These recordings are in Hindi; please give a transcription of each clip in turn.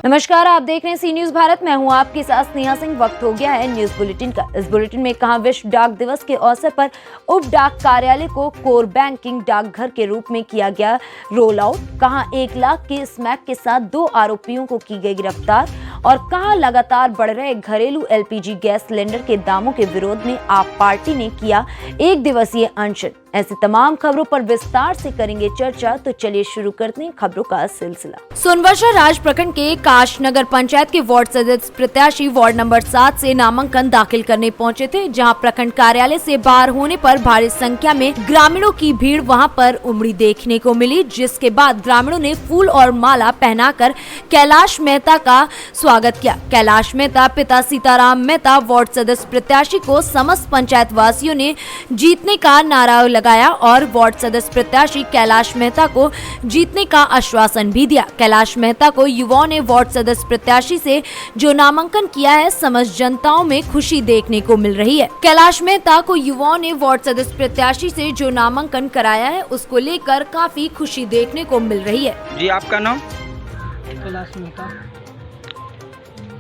नमस्कार, आप देख रहे हैं सी न्यूज भारत। मैं हूं आपके साथ स्नेहा सिंह। वक्त हो गया है न्यूज बुलेटिन का। इस बुलेटिन में कहां विश्व डाक दिवस के अवसर पर उप डाक कार्यालय को कोर बैंकिंग डाकघर के रूप में किया गया रोल आउट, कहां 1 लाख के स्मैक के साथ 2 आरोपियों को की गई गिरफ्तार और कहां लगातार बढ़ रहे घरेलू एलपीजी गैस सिलेंडर के दामों के विरोध में आप पार्टी ने किया 1 दिवसीय अनशन। ऐसी तमाम खबरों पर विस्तार से करेंगे चर्चा, तो चलिए शुरू करते हैं खबरों का सिलसिला। सोनवर्षा राज प्रखंड के काश नगर पंचायत के वार्ड सदस्य प्रत्याशी वार्ड नंबर 7 से नामांकन दाखिल करने पहुंचे थे, जहां प्रखंड कार्यालय से बाहर होने पर भारी संख्या में ग्रामीणों की भीड़ वहां पर उमड़ी देखने को मिली, जिसके बाद ग्रामीणों ने फूल और माला पहनाकर कैलाश मेहता का स्वागत किया। कैलाश मेहता पिता सीताराम मेहता वार्ड सदस्य प्रत्याशी को समस्त पंचायत वासियों ने जीतने का नारा लगाया और वार्ड सदस्य प्रत्याशी कैलाश मेहता को जीतने का आश्वासन भी दिया। कैलाश मेहता को युवाओं ने वार्ड सदस्य प्रत्याशी से जो नामांकन किया है, समस्त जनताओं में खुशी देखने को मिल रही है। कैलाश मेहता को युवाओं ने वार्ड सदस्य प्रत्याशी से जो नामांकन कराया है, उसको लेकर काफी खुशी देखने को मिल रही है। जी, आपका नाम? कैलाश मेहता,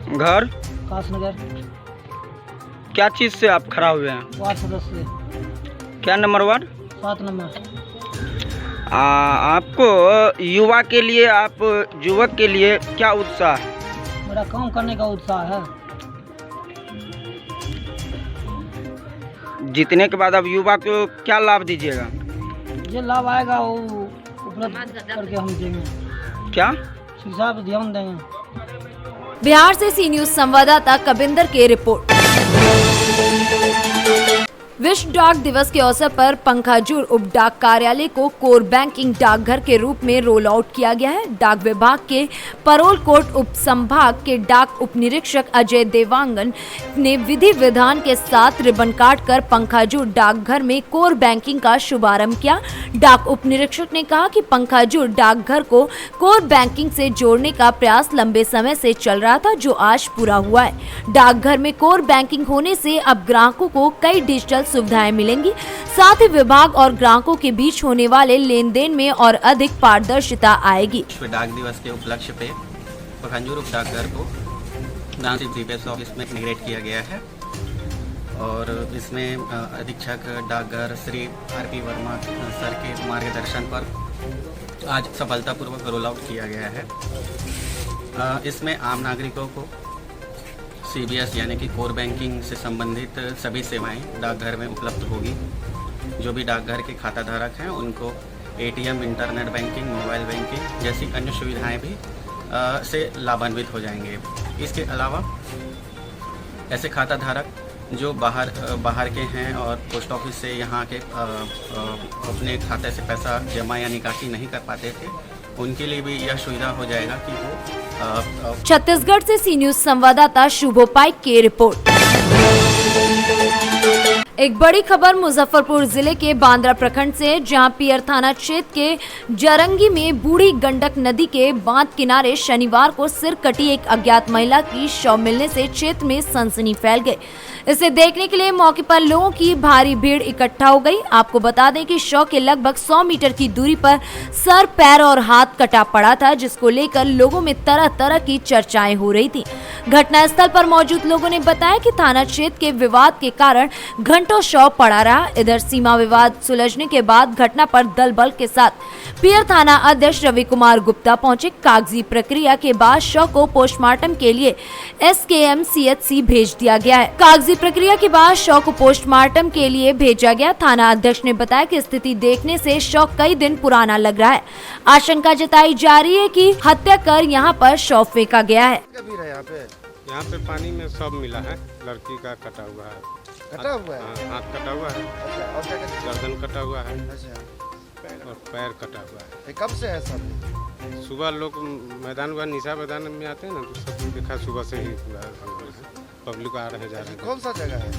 घर कासनगर। क्या चीज से आप खड़ा हुए हैं? वार्ड सदस्य। क्या नंबर वार्ड? 7 नंबर। आपको युवा के लिए, आप युवक के लिए क्या उत्साह है? मेरा काम करने का उत्साह है। जीतने के बाद अब युवा को क्या लाभ दीजिएगा? जो लाभ आएगा वो उपलब्ध करके हम देंगे। क्या? शिक्षा पर ध्यान देंगे। बिहार से सी न्यूज संवाददाता कबिंदर की रिपोर्ट। विश्व डाक दिवस के अवसर पर पंखाजूर उप डाक कार्यालय को कोर बैंकिंग डाकघर के रूप में रोल आउट किया गया है। डाक विभाग के परोल कोट उप संभाग के डाक उप निरीक्षक अजय देवांगन ने विधि विधान के साथ रिबन काट कर पंखाजूर डाकघर में कोर बैंकिंग का शुभारंभ किया। डाक उप निरीक्षक ने कहा कि पंखाजूर डाकघर को कोर बैंकिंग से जोड़ने का प्रयास लंबे समय से चल रहा था, जो आज पूरा हुआ है। डाकघर में कोर बैंकिंग होने से अब ग्राहकों को कई डिजिटल सुविधाएं मिलेंगी, साथ ही विभाग और ग्राहकों के बीच होने वाले लेन देन में और अधिक पारदर्शिता आएगी। विश्व डाक दिवस के उपलक्ष्य पे पंखाजूर उप डाकघर को ब्रांच प्रीपेड ऑफिस में इंटीग्रेट किया गया है और इसमें अधीक्षक डाकघर श्री आर.पी. वर्मा सर के मार्गदर्शन पर आज सफलतापूर्वक रोल आउट किया गया है। इसमें आम नागरिकों को CBS यानी कि कोर बैंकिंग से संबंधित सभी सेवाएं डाकघर में उपलब्ध होगी। जो भी डाकघर के खाता धारक हैं उनको ATM, internet banking, mobile banking जैसी अन्य सुविधाएं भी से लाभान्वित हो जाएंगे। इसके अलावा ऐसे खाता धारक जो बाहर के हैं और पोस्ट ऑफिस से यहाँ के अपने खाते से पैसा जमा या निकासी नहीं कर पाते थे, उनके लिए भी यह सुविधा हो जाएगा कि वो छत्तीसगढ़ से सी न्यूज संवाददाता शुभो पाइक की रिपोर्ट। एक बड़ी खबर मुजफ्फरपुर जिले के बांद्रा प्रखंड से, जहां पियर थाना क्षेत्र के जरंगी में बूढ़ी गंडक नदी के बांध किनारे शनिवार को सिर कटी एक अज्ञात महिला की शव मिलने से क्षेत्र में सनसनी फैल गई। इसे देखने के लिए मौके पर लोगों की भारी भीड़ इकट्ठा हो गई। आपको बता दें कि शव के लगभग 100 मीटर की दूरी पर सर, पैर और हाथ कटा पड़ा था, जिसको लेकर लोगों में तरह तरह की चर्चाएं हो रही थी। घटनास्थल पर मौजूद लोगों ने बताया कि थाना क्षेत्र के विवाद के कारण घंटों शव पड़ा रहा। इधर सीमा विवाद सुलझने के बाद घटना पर दल बल के साथ पियर थाना अध्यक्ष रवि कुमार गुप्ता पहुंचे। कागजी प्रक्रिया के बाद शव को पोस्टमार्टम के लिए SKM CHC भेज दिया गया है। कागजी प्रक्रिया के बाद शव को पोस्टमार्टम के लिए भेजा गया। थाना अध्यक्ष ने बताया कि स्थिति देखने से शव कई दिन पुराना लग रहा है। आशंका जताई जा रही है कि हत्या कर यहाँ पर शव फेंका गया है। यहाँ पे पानी में सब मिला है। लड़की का कटा हुआ है। कटा हुआ है? हाँ, हाथ कटा हुआ है। अच्छा, और क्या कहते हैं? गर्दन कटा हुआ है। अच्छा, और पैर कटा हुआ है। ये कब से है सब? सुबह लोग मैदान हुआ, निशा मैदान में आते हैं ना, तो सब देखा सुबह से ही पब्लिक आ रहे जा रहे हैं। कौन सा जगह है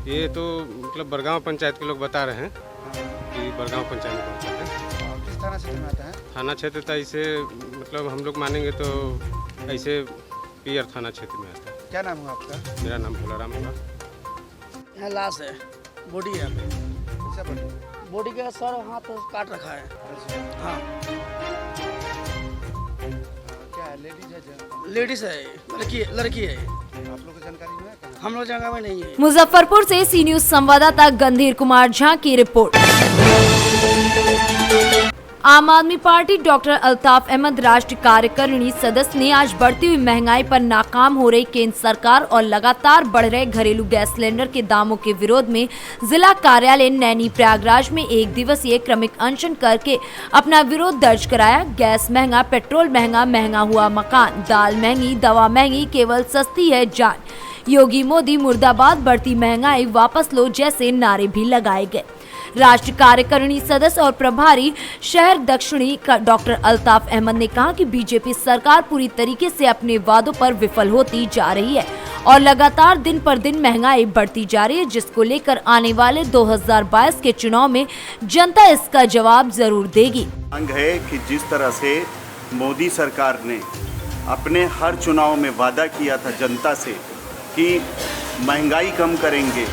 ये? तो मतलब बरगांव पंचायत के लोग बता रहे हैं कि बरगांव पंचायत में पड़ता है। और किस थाना क्षेत्र में आता है? थाना क्षेत्र था इसे, मतलब हम लोग मानेंगे तो ऐसे पियर थाना क्षेत्र में आता है। क्या नाम हुआ आपका? मेरा नाम भोलाराम हुआ। यहाँ लाश है, बॉडी है। कैसा बड़ी? बॉडी का सर हाथ काट रखा है। अच्छा, हाँ, क्या है लेडीज है जो लेडीज है, लड़की है। आप लोग को जानकारी में है कहाँ? हम लोग जगह में नहीं है। मुजफ्फरपुर से सी न्यूज संवाददाता गंधीर कुमार झा की रिपोर्ट। आम आदमी पार्टी डॉक्टर अल्ताफ अहमद राष्ट्रीय कार्यकारिणी सदस्य ने आज बढ़ती हुई महंगाई पर नाकाम हो रही केंद्र सरकार और लगातार बढ़ रहे घरेलू गैस सिलेंडर के दामों के विरोध में जिला कार्यालय नैनी प्रयागराज में 1 दिवसीय क्रमिक अनशन करके अपना विरोध दर्ज कराया। गैस महंगा, पेट्रोल महंगा, महंगा हुआ मकान, दाल महंगी, दवा महंगी, केवल सस्ती है जान, योगी मोदी मुर्दाबाद, बढ़ती महंगाई वापस लो जैसे नारे भी लगाए गए। राष्ट्रीय कार्यकारिणी सदस्य और प्रभारी शहर दक्षिणी डॉक्टर अल्ताफ अहमद ने कहा कि बीजेपी सरकार पूरी तरीके से अपने वादों पर विफल होती जा रही है और लगातार दिन पर दिन महंगाई बढ़ती जा रही है, जिसको लेकर आने वाले 2022 के चुनाव में जनता इसका जवाब जरूर देगी। मांग है कि जिस तरह से मोदी सरकार ने अपने हर चुनाव में वादा किया था जनता से कि महंगाई कम करेंगे,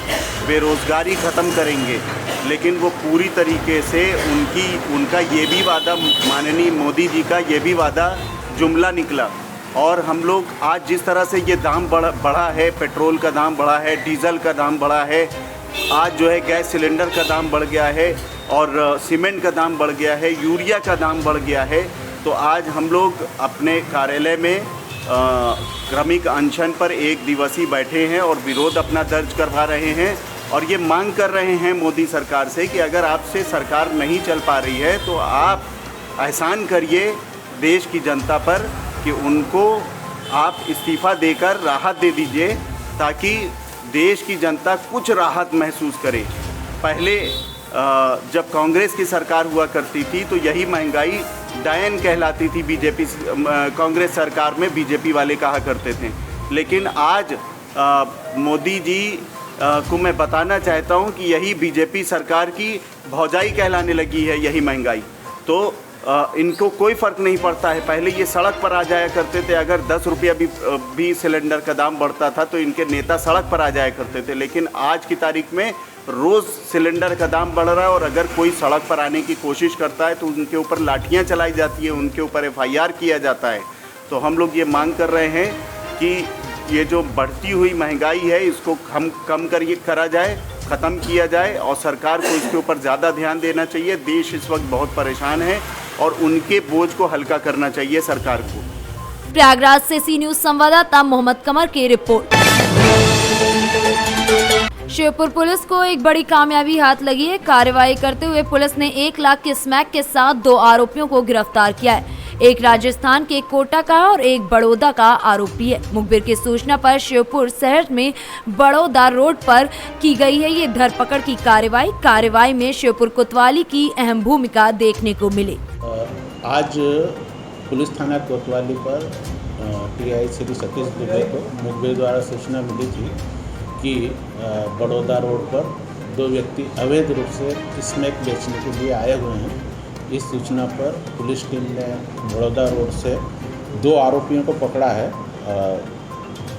बेरोजगारी ख़त्म करेंगे, लेकिन वो पूरी तरीके से उनका ये भी वादा, माननीय मोदी जी का ये भी वादा जुमला निकला। और हम लोग आज जिस तरह से ये दाम बढ़ा है, पेट्रोल का दाम बढ़ा है, डीजल का दाम बढ़ा है, आज जो है गैस सिलेंडर का दाम बढ़ गया है और सीमेंट का दाम बढ़ गया है, यूरिया का दाम बढ़ गया है। तो आज हम लोग अपने कार्यालय में क्रमिक अनशन पर 1 दिवसीय बैठे हैं और विरोध अपना दर्ज करवा रहे हैं और ये मांग कर रहे हैं मोदी सरकार से कि अगर आपसे सरकार नहीं चल पा रही है तो आप एहसान करिए देश की जनता पर कि उनको आप इस्तीफ़ा देकर राहत दे दीजिए ताकि देश की जनता कुछ राहत महसूस करे। पहले जब कांग्रेस की सरकार हुआ करती थी तो यही महंगाई डायन कहलाती थी, बीजेपी कांग्रेस सरकार में बीजेपी वाले कहा करते थे। लेकिन आज मोदी जी को मैं बताना चाहता हूं कि यही बीजेपी सरकार की भौजाई कहलाने लगी है यही महंगाई। तो इनको कोई फ़र्क नहीं पड़ता है। पहले ये सड़क पर आ जाया करते थे, अगर 10 रुपया भी सिलेंडर का दाम बढ़ता था तो इनके नेता सड़क पर आ जाया करते थे, लेकिन आज की तारीख में रोज़ सिलेंडर का दाम बढ़ रहा है और अगर कोई सड़क पर आने की कोशिश करता है तो उनके ऊपर लाठियां चलाई जाती है, उनके ऊपर FIR किया जाता है। तो हम लोग ये मांग कर रहे हैं कि ये जो बढ़ती हुई महंगाई है इसको हम कम करा जाए, ख़त्म किया जाए और सरकार को इसके ऊपर ज़्यादा ध्यान देना चाहिए। देश इस वक्त बहुत परेशान है और उनके बोझ को हल्का करना चाहिए सरकार को। प्रयागराज से सी न्यूज संवाददाता मोहम्मद कमर की रिपोर्ट। शिवपुर पुलिस को एक बड़ी कामयाबी हाथ लगी है। कार्रवाई करते हुए पुलिस ने 1 लाख के स्मैक के साथ 2 आरोपियों को गिरफ्तार किया है। एक राजस्थान के कोटा का और एक बड़ौदा का आरोपी है। मुखबिर की सूचना पर शिवपुर शहर में बड़ौदा रोड पर की गई है ये धरपकड़ की कार्रवाई में शिवपुर कोतवाली की अहम भूमिका देखने को मिली। आज पुलिस थाना कोतवाली पर TI श्री सतीश दुबे को मुखबिर द्वारा सूचना मिली थी कि बड़ौदा रोड पर 2 व्यक्ति अवैध रूप से स्मैक बेचने के लिए आए हुए हैं। इस सूचना पर पुलिस टीम ने बड़ौदा रोड से 2 आरोपियों को पकड़ा है।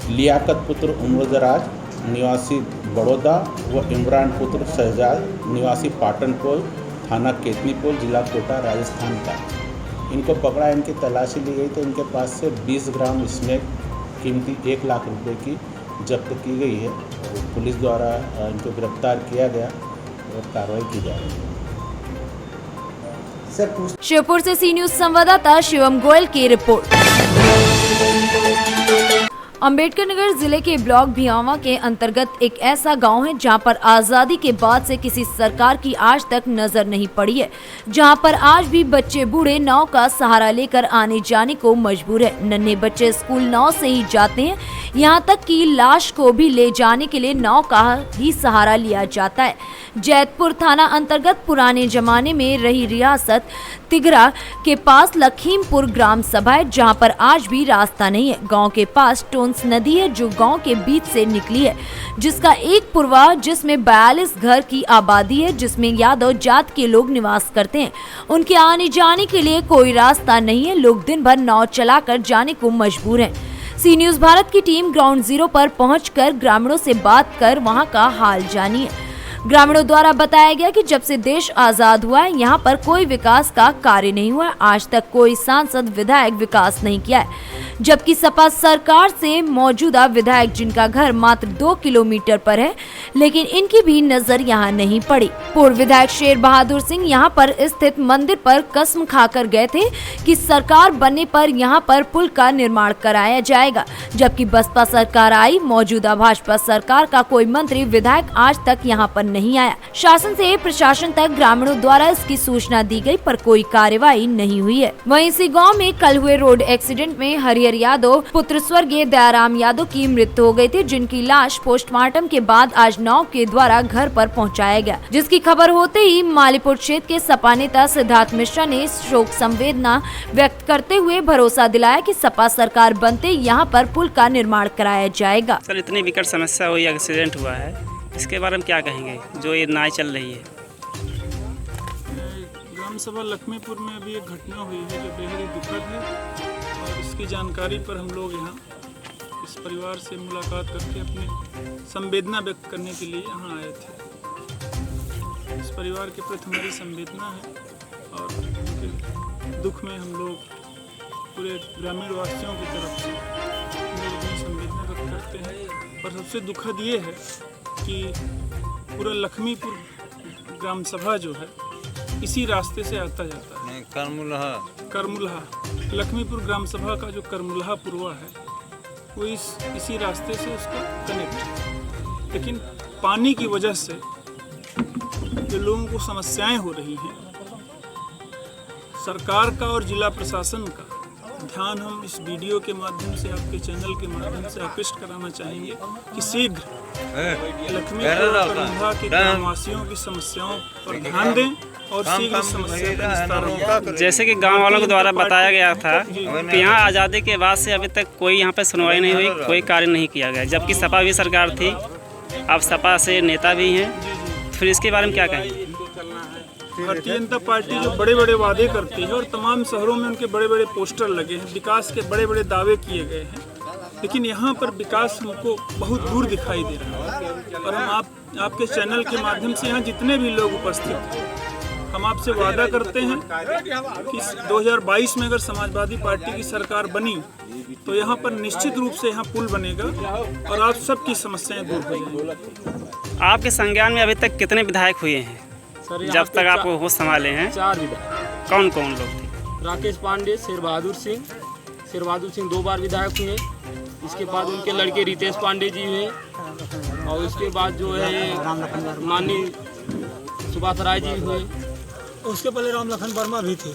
लियाकत पुत्र उमरदराज निवासी बड़ौदा व इमरान पुत्र शहजाद निवासी पाटनपोल थाना केतनीपोल जिला कोटा राजस्थान का। इनको पकड़ा, इनकी तलाशी ली गई तो इनके पास से 20 ग्राम स्मैक कीमती 1 लाख रुपए की जब्त की गई है। पुलिस द्वारा इनको गिरफ्तार किया गया और कार्रवाई की जा रही है। शिवपुर से सी न्यूज संवाददाता शिवम गोयल की रिपोर्ट। अंबेडकर नगर जिले के ब्लॉक भियावा के अंतर्गत एक ऐसा गांव है जहां पर आजादी के बाद से किसी सरकार की आज तक नजर नहीं पड़ी है, जहां पर आज भी बच्चे बूढ़े नाव का सहारा लेकर आने जाने को मजबूर है। नन्हे बच्चे स्कूल नाव से ही जाते हैं, यहां तक कि लाश को भी ले जाने के लिए नाव का ही सहारा लिया जाता है। जैतपुर थाना अंतर्गत पुराने जमाने में रही रियासत तिगरा के पास लखीमपुर ग्राम सभा है, जहां पर आज भी रास्ता नहीं है। गांव के पास टोंस नदी है जो गांव के बीच से निकली है, जिसका एक पुरवा जिसमें 42 घर की आबादी है, जिसमें यादव जात के लोग निवास करते हैं। उनके आने जाने के लिए कोई रास्ता नहीं है। लोग दिन भर नाव चलाकर जाने को मजबूर हैं। सी न्यूज भारत की टीम ग्राउंड जीरो पर पहुंचकर ग्रामीणों से बात कर वहां का हाल जानी है। ग्रामीणों द्वारा बताया गया कि जब से देश आजाद हुआ है यहाँ पर कोई विकास का कार्य नहीं हुआ है। आज तक कोई सांसद विधायक विकास नहीं किया है, जबकि सपा सरकार से मौजूदा विधायक जिनका घर मात्र 2 किलोमीटर पर है, लेकिन इनकी भी नजर यहाँ नहीं पड़ी। पूर्व विधायक शेर बहादुर सिंह यहाँ पर स्थित मंदिर पर कसम खाकर गए थे कि सरकार बनने पर यहाँ पर पुल का निर्माण कराया जाएगा, जबकि बसपा सरकार आई, मौजूदा भाजपा सरकार का कोई मंत्री विधायक आज तक यहाँ पर नहीं आया। शासन से प्रशासन तक ग्रामीणों द्वारा इसकी सूचना दी गई पर कोई कार्यवाही नहीं हुई है। वहीं इसी गाँव में कल हुए रोड एक्सीडेंट में हरिहर यादव पुत्र स्वर्गीय दयाराम यादव की मृत्यु हो गई थी, जिनकी लाश पोस्टमार्टम के बाद आज नाव के द्वारा घर पर पहुंचाया गया, जिसकी खबर होते ही मालीपुर क्षेत्र के सपा नेता सिद्धार्थ मिश्रा ने शोक संवेदना व्यक्त करते हुए भरोसा दिलाया कि सपा सरकार बनते यहाँ पर पुल का निर्माण कराया जाएगा। सर, इतनी विकट समस्या हुई, एक्सीडेंट हुआ है, इसके बारे में क्या कहेंगे जो ये नाव चल रही है? ग्राम सभा लक्ष्मीपुर में अभी एक घटना हुई है जो बेहद ही दुखद है और इसकी जानकारी पर हम लोग यहाँ इस परिवार से मुलाकात करके अपनी संवेदना व्यक्त करने के लिए यहाँ आए थे। इस परिवार के प्रति हमारी संवेदना है और उनके दुख में हम लोग पूरे ग्रामीण वासियों की तरफ से हम लोग अपनी संवेदना व्यक्त करते हैं। और सबसे दुखद ये है कि पूरा लक्ष्मीपुर ग्राम सभा जो है इसी रास्ते से आता जाता है। करमुलहा लक्ष्मीपुर ग्राम सभा का जो करमुलहा पुरवा है वो इसी रास्ते से उसका कनेक्ट है, लेकिन पानी की वजह से जो लोगों को समस्याएं हो रही हैं, सरकार का और जिला प्रशासन का ध्यान हम इस वीडियो के माध्यम से, आपके चैनल के माध्यम से आकृष्ट कराना चाहेंगे कि शीघ्र लक्ष्मीपुर के ग्रामवासियों की समस्याओं पर ध्यान दें और शीघ्र समस्या का निस्तारण करें। जैसे कि गांव वालों के द्वारा बताया गया था कि यहाँ आज़ादी के बाद से अभी तक कोई यहाँ पे सुनवाई नहीं हुई, कोई कार्य नहीं किया गया, जबकि सपा भी सरकार थी, अब सपा से नेता भी हैं, फिर इसके बारे में क्या कहेंगे? भारतीय जनता पार्टी जो बड़े बड़े वादे करती है और तमाम शहरों में उनके बड़े बड़े पोस्टर लगे हैं, विकास के बड़े बड़े दावे किए गए हैं, लेकिन यहाँ पर विकास हमको बहुत दूर दिखाई दे रहा है। और हम आपके चैनल के माध्यम से यहाँ जितने भी लोग उपस्थित हैं, हम आपसे वादा करते हैं कि 2022 में अगर समाजवादी पार्टी की सरकार बनी तो यहाँ पर निश्चित रूप से यहाँ पुल बनेगा और आप सबकी समस्याएं दूर हो जाएंगी। आपके संज्ञान में अभी तक कितने विधायक हुए हैं जब तक आप होश संभाले हैं? 4 विधायक। कौन कौन लोग थे? राकेश पांडे, शेर बहादुर सिंह 2 बार विधायक हुए। इसके बाद उनके लड़के रितेश पांडे जी हुए और उसके बाद जो है माननीय सुभाष राय जी हुए। उसके पहले राम लखन वर्मा भी थे।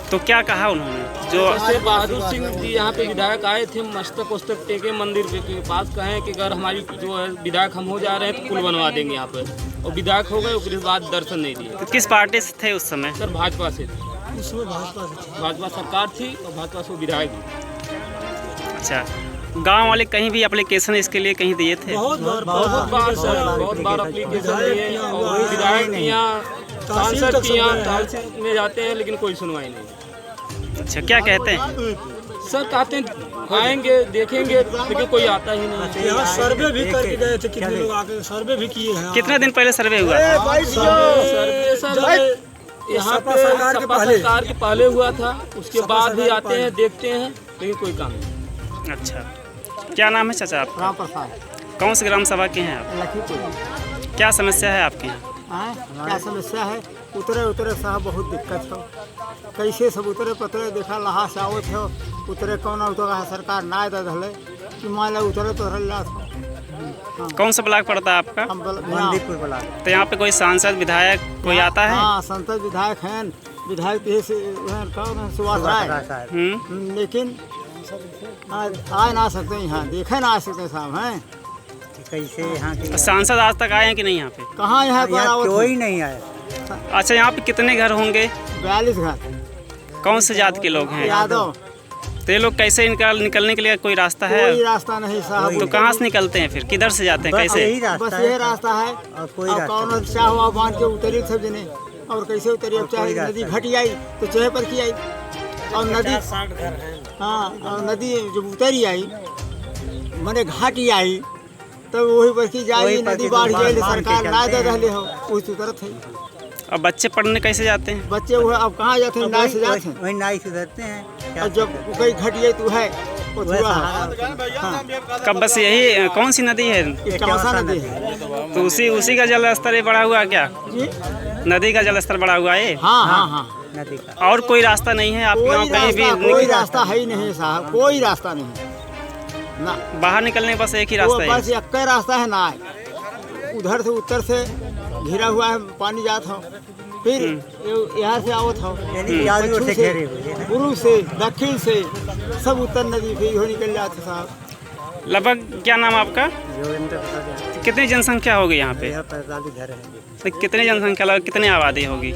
तो क्या कहा उन्होंने? जो शेर बहादुर सिंह जी यहाँ पे विधायक आए थे, मस्तक वस्तक टेके मंदिर के पास, कहें कि अगर हमारी जो है विधायक हम हो जा रहे हैं तो पुल बनवा देंगे यहाँ पर, और विधायक हो गए, उसके बाद दर्शन नहीं दिए। तो किस पार्टी से थे उस समय? सर भाजपा से थे। उसमें भाजपा सरकार थी और भाजपा से विधायक भी। अच्छा, गांव वाले कहीं भी एप्लीकेशन इसके लिए कहीं दिए थे? बहुत बार एप्लीकेशन दिए और विधायक के यहाँ, सांसद के यहाँ, तहसील में जाते हैं, लेकिन कोई सुनवाई नहीं। अच्छा, क्या कहते हैं? सर कहते हैं आएंगे देखेंगे, लेकिन कोई आता ही नहीं। यहाँ सर्वे भी करके गए थे, कितने लोग आके सर्वे भी किए हैं। कितने दिन पहले सर्वे हुआ? सर्वे सर यहाँ पे सपा सरकार के पहले हुआ था, उसके बाद भी आते हैं, देखते हैं, लेकिन कोई काम नहीं। अच्छा, क्या नाम है चाचा आपका? राम प्रसाद। कौन से ग्राम सभा के हैं आप? लखीपुर। क्या समस्या है आपके यहाँ? क्या समस्या है? उतरे साहब बहुत दिक्कत हो, कैसे सब उतरे देखा लहा से आवत हो, उतरे कौन उतरा सरकार ना दे दले कि मान लो उतरे तो रल्ला था। कौन सा ब्लॉक पड़ता है आपका? मंदीपुर ब्लॉक। तो यहाँ पे कोई सांसद विधायक कोई आता है? हाँ, सांसद विधायक हैं, विधायक सुभाष राय, लेकिन आ ना सकते यहाँ, देखे ना आ सकते साहब हैं। कैसे यहाँ सांसद आज तक आए हैं कि नहीं यहाँ पे? कहाँ यहाँ कोई नहीं आया। अच्छा, यहाँ पे कितने घर होंगे? 42 घर। कौन से जात के लोग हैं? यादव। तो ये लोग कैसे निकलने के लिए कोई रास्ता है? कोई रास्ता नहीं साहब। तो कहाँ से निकलते हैं फिर? किधर से जाते हैं? कैसे? बस यही रास्ता है। और कौन चाह हुआ बांध के उतरी सब जने, और कैसे उतरी? अब चाहे नदी घटी आई तो चाहे पर की आई, और नदी 60 घर है। हाँ, और नदी जब उतरी आई, मैंने घाटी आई तब वही बरकी जाई नदी बाढ़ जाए सरकार ना दे रहले हो उस तरह थे। अब बच्चे पढ़ने कैसे जाते हैं? बच्चे वो अब कहाँ जाते हैं, नाव से जाते हैं, वही नाई सुधरते हैं। और जब कहीं घट जाए तो है वो थोड़ा कब बस यही कौन सी नदी है? चौसा नदी है। तो उसी का जल स्तर बढ़ा हुआ क्या? नदी का जल स्तर बढ़ा हुआ है? हाँ। नदी का और कोई रास्ता नहीं है आपके गाँव कहीं भी? कोई रास्ता है ही नहीं साहब, कोई रास्ता नहीं ना। बाहर निकलने बस एक ही रास्ता है? बस एक रास्ता है ना, उधर से उत्तर से घिरा हुआ है, पानी जाता हो, फिर यहाँ से आवत हो, पूर्व से दक्षिण से सब उत्तर नदी फिर हो निकल जाते साहब। लगभग क्या नाम आपका? कितनी जनसंख्या होगी यहाँ पे? 45 घर है। तो कितनी जनसंख्या लगभग कितनी आबादी होगी?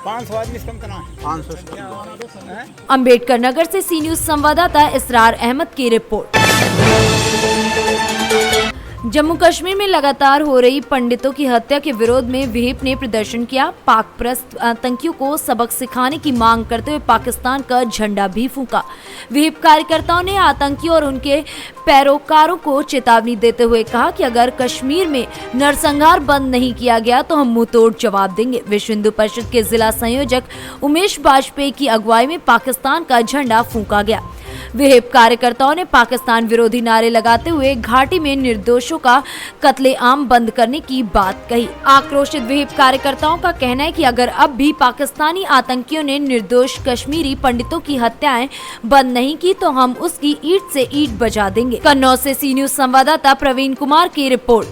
500 आदमी कम करना है। 500। अंबेडकर नगर से सी न्यूज संवाददाता इसरार अहमद की रिपोर्ट। जम्मू कश्मीर में लगातार हो रही पंडितों की हत्या के विरोध में विहिप ने प्रदर्शन किया। पाक परस्त आतंकियों को सबक सिखाने की मांग करते हुए पाकिस्तान का झंडा भी फूंका। विहिप कार्यकर्ताओं ने आतंकियों और उनके पैरोकारों को चेतावनी देते हुए कहा कि अगर कश्मीर में नरसंहार बंद नहीं किया गया तो हम मुंहतोड़ जवाब देंगे। विश्व हिंदू परिषद के जिला संयोजक उमेश बाजपेयी की अगुवाई में पाकिस्तान का झंडा फूंका गया। विहिप कार्यकर्ताओं ने पाकिस्तान विरोधी नारे लगाते हुए घाटी में निर्दोषों का कत्लेआम बंद करने की बात कही। आक्रोशित विहिप कार्यकर्ताओं का कहना है कि अगर अब भी पाकिस्तानी आतंकियों ने निर्दोष कश्मीरी पंडितों की हत्याएं बंद नहीं की तो हम उसकी ईंट से ईंट बजा देंगे। कन्नौज से सी न्यूज संवाददाता प्रवीण कुमार की रिपोर्ट।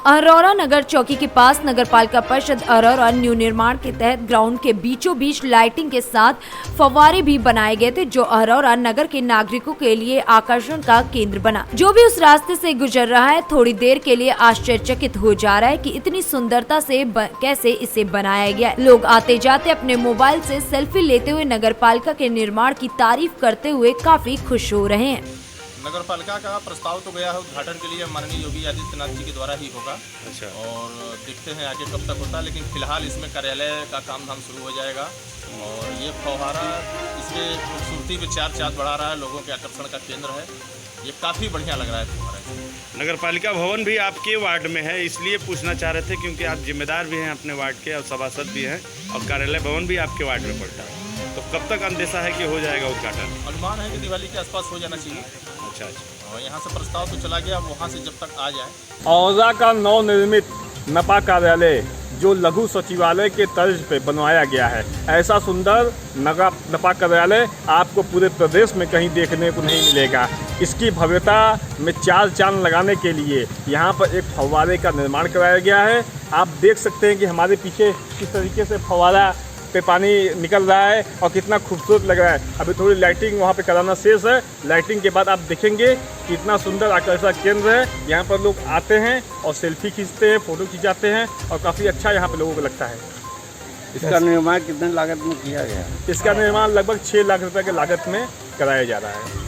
अरोरा नगर चौकी के पास नगरपालिका परिषद अरोरा न्यू निर्माण के तहत ग्राउंड के बीचों बीच लाइटिंग के साथ फव्वारे भी बनाए गए थे, जो अरोरा नगर के नागरिकों के लिए आकर्षण का केंद्र बना। जो भी उस रास्ते से गुजर रहा है थोड़ी देर के लिए आश्चर्यचकित हो जा रहा है कि इतनी सुंदरता से कैसे इसे बनाया गया है। लोग आते जाते अपने मोबाइल से सेल्फी लेते हुए नगरपालिका के निर्माण की तारीफ करते हुए काफी खुश हो रहे हैं। नगर पालिका का प्रस्ताव तो गया है उद्घाटन के लिए माननीय योगी आदित्यनाथ जी के द्वारा ही होगा। अच्छा। और देखते हैं आगे कब तक होता है, लेकिन फिलहाल इसमें कार्यालय का काम धाम शुरू हो जाएगा और ये फव्वारा इसके खूबसूरती पे चार चाँद बढ़ा रहा है, लोगों के आकर्षण का केंद्र है। ये काफ़ी बढ़िया लग रहा है फव्वारा। नगर पालिका भवन भी आपके वार्ड में है, इसलिए पूछना चाह रहे थे क्योंकि आप जिम्मेदार भी हैं अपने वार्ड के और सभासद भी हैं और कार्यालय भवन भी आपके वार्ड में पड़ता है, तो कब तक अंदेशा है कि हो जाएगा उद्घाटन? अनुमान है कि दिवाली के आसपास हो जाना चाहिए। अच्छा। और यहाँ से प्रस्ताव तो चला गया, वहाँ से जब तक आ जाए। औजा का नवनिर्मित नपा कार्यालय जो लघु सचिवालय के तर्ज पे बनवाया गया है, ऐसा सुंदर नपा कार्यालय आपको पूरे प्रदेश में कहीं देखने को नहीं मिलेगा। इसकी भव्यता में चार चांद लगाने के लिए यहाँ पर एक फव्वारे का निर्माण कराया गया है। आप देख सकते हैं कि हमारे पीछे किस तरीके से फव्वारा पे पानी निकल रहा है और कितना खूबसूरत लग रहा है। अभी थोड़ी लाइटिंग वहाँ पे कराना शेष है, लाइटिंग के बाद आप देखेंगे कि इतना सुंदर आकर्षक केंद्र है। यहाँ पर लोग आते हैं और सेल्फी खींचते हैं, फोटो खिंचाते हैं और काफ़ी अच्छा यहाँ पे लोगों को लगता है। इसका निर्माण कितने लागत में किया गया? इसका निर्माण लगभग 6 लाख रुपए के लागत में कराया जा रहा है।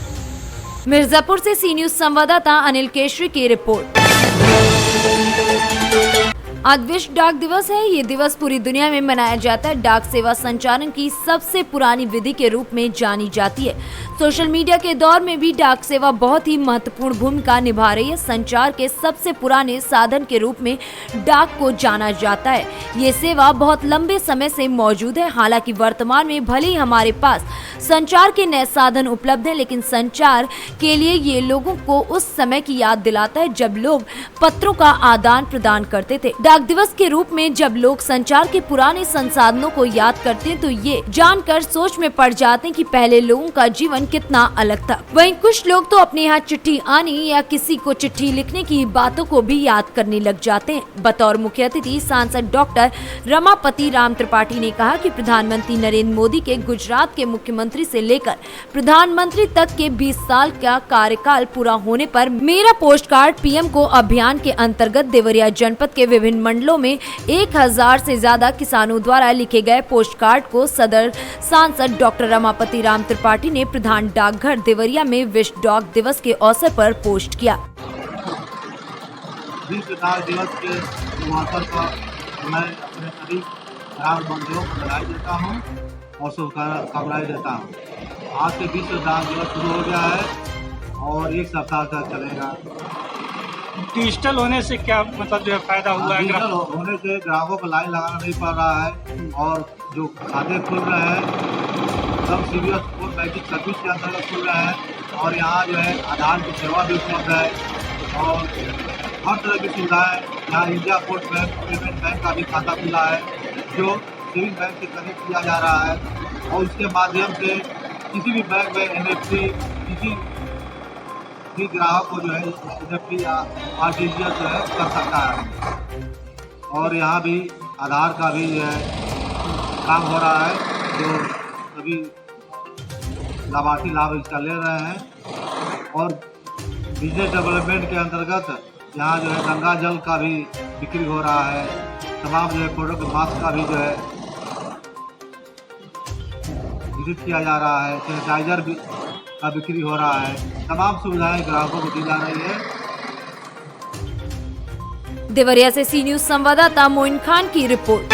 मिर्जापुर से सी न्यूज संवाददाता अनिल केशरी की रिपोर्ट। आज विश्व डाक दिवस है। ये दिवस पूरी दुनिया में मनाया जाता है। डाक सेवा संचालन की सबसे पुरानी विधि के रूप में जानी जाती है। सोशल मीडिया के दौर में भी डाक सेवा बहुत ही महत्वपूर्ण भूमिका निभा रही है। संचार के सबसे पुराने साधन के रूप में डाक को जाना जाता है। ये सेवा बहुत लंबे समय से मौजूद है। हालांकि वर्तमान में भले ही हमारे पास संचार के नए साधन उपलब्ध हैं, लेकिन संचार के लिए ये लोगों को उस समय की याद दिलाता है जब लोग पत्रों का आदान प्रदान करते थे। डाक दिवस के रूप में जब लोग संचार के पुराने संसाधनों को याद करते हैं तो ये जानकर सोच में पड़ जाते हैं कि पहले लोगों का जीवन कितना अलग था। वहीं कुछ लोग तो अपने यहाँ चिट्ठी आने या किसी को चिट्ठी लिखने की बातों को भी याद करने लग जाते हैं। बतौर मुख्य अतिथि सांसद डॉक्टर रमापति राम त्रिपाठी ने कहा कि प्रधानमंत्री नरेंद्र मोदी के गुजरात के मुख्यमंत्री से लेकर प्रधानमंत्री तक के 20 साल का कार्यकाल पूरा होने पर मेरा पोस्ट कार्ड पीएम को अभियान के अंतर्गत देवरिया जनपद के विभिन्न मंडलों में 1000 से ज्यादा किसानों द्वारा लिखे गए पोस्ट कार्ड को सदर सांसद डॉक्टर रमापति राम त्रिपाठी ने प्रधान डाकघर देवरिया में विश्व डाक दिवस के अवसर पर पोस्ट किया। विश्व डाक दिवस के अवसर पर मैं अपने सभी डाक बंधुओं को बधाई देता हूँ और शुभकामनाएं देता हूँ। आज से विश्व डाक दिवस शुरू हो गया है और एक सप्ताह तक चलेगा। डिजिटल होने से क्या मतलब जो है फायदा हुआ है? डिजिटल होने से ग्राहकों को लाइन लगाना नहीं पड़ रहा है और जो खाते खुल रहे हैं सब सीबीएस कोर बैंकिंग सर्विस के अंतर्गत खुल रहे हैं और यहाँ जो है आधार की सेवा भी उपलब्ध है और हर तरह की सुविधाएँ। यहाँ India post bank payment bank का भी खाता खुला है जो सेविंग बैंक से कनेक्ट किया जा रहा है और उसके माध्यम से किसी भी बैंक में एनएफटी किसी भी ग्राहक को जो है एनएफटी या आरटीजीएस जो है कर सकता है। और यहाँ भी आधार का भी जो है काम हो रहा है जो सभी लाभार्थी लाभ इसका ले रहे हैं और बिजनेस डेवलपमेंट के अंतर्गत यहाँ जो है गंगा जल का भी बिक्री हो रहा है। तमाम जो है प्रोडक्ट मास्क का भी जो है वितरित किया जा रहा है। सैनिटाइजर भी का बिक्री हो रहा है। तमाम सुविधाएं ग्राहकों को दी जा रही है। देवरिया से सी न्यूज संवाददाता मोइन खान की रिपोर्ट।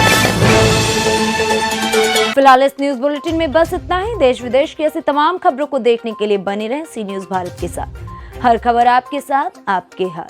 फिलहाल इस न्यूज बुलेटिन में बस इतना ही। देश विदेश की ऐसी तमाम खबरों को देखने के लिए बने रहें सी न्यूज भारत के साथ। हर खबर आपके साथ, आपके हाथ।